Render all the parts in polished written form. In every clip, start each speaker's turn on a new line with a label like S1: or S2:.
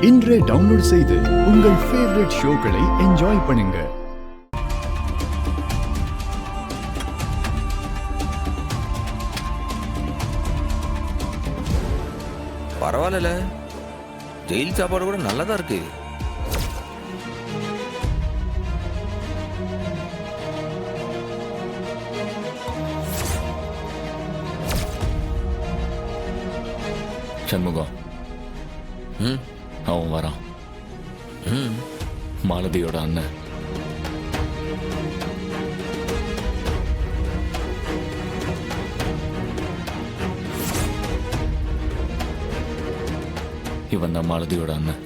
S1: இன்றே டவுன்லோட் செய்து உங்கள் ஃபேவரட் ஷோக்களை என்ஜாய் பண்ணுங்க.
S2: பரவாயில்ல, ஜெயில் சாப்பாடு கூட நல்லதா இருக்கு.
S3: சண்முகம், அவன் வரான். மாலதியோட அண்ணன். இவன் தான் மாலதியோட அண்ணன்.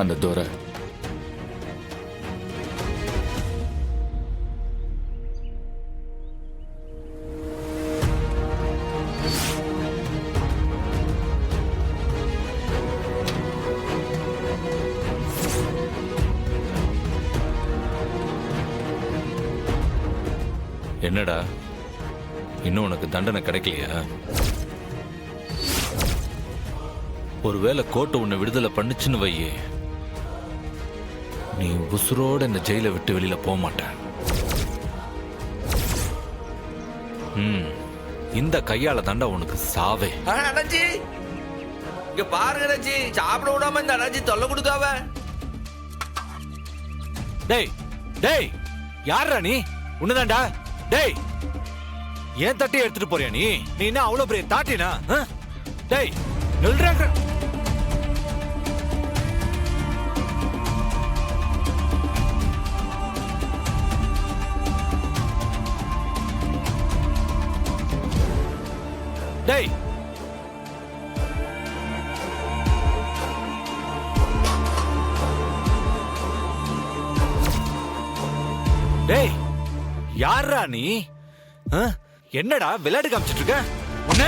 S3: அந்த தோரை
S4: என்னடா, இன்னும் உனக்கு தண்டனை கிடைக்கலையா? ஒருவேளை கோர்ட்டு உன்னை விடுதலை பண்ணுச்சுன்னு வையே, நீ உசுரோட இந்த ஜெயிலை விட்டு வெளியில போக மாட்ட. இந்த கையால தாண்டா உனக்கு சாவே.
S2: அண்ணாச்சி, இங்க பாருங்க அண்ணாச்சி, சாப்பிட விடாம இந்த அண்ணாச்சி தொல்லை கொடுக்காவ.
S4: டேய் டேய், யாரா நீ? உன்னதாண்டா. டேய், ஏன் தட்டி எடுத்துட்டு போறியா நீ? நீ என்ன அவ்வளவு பெரிய தாட்டினா? டேய் நில்றாங்க. டேய், டேய், யாரா நீ? என்னடா விளையாட்டு காமிச்சிட்டு இருக்க? உன்ன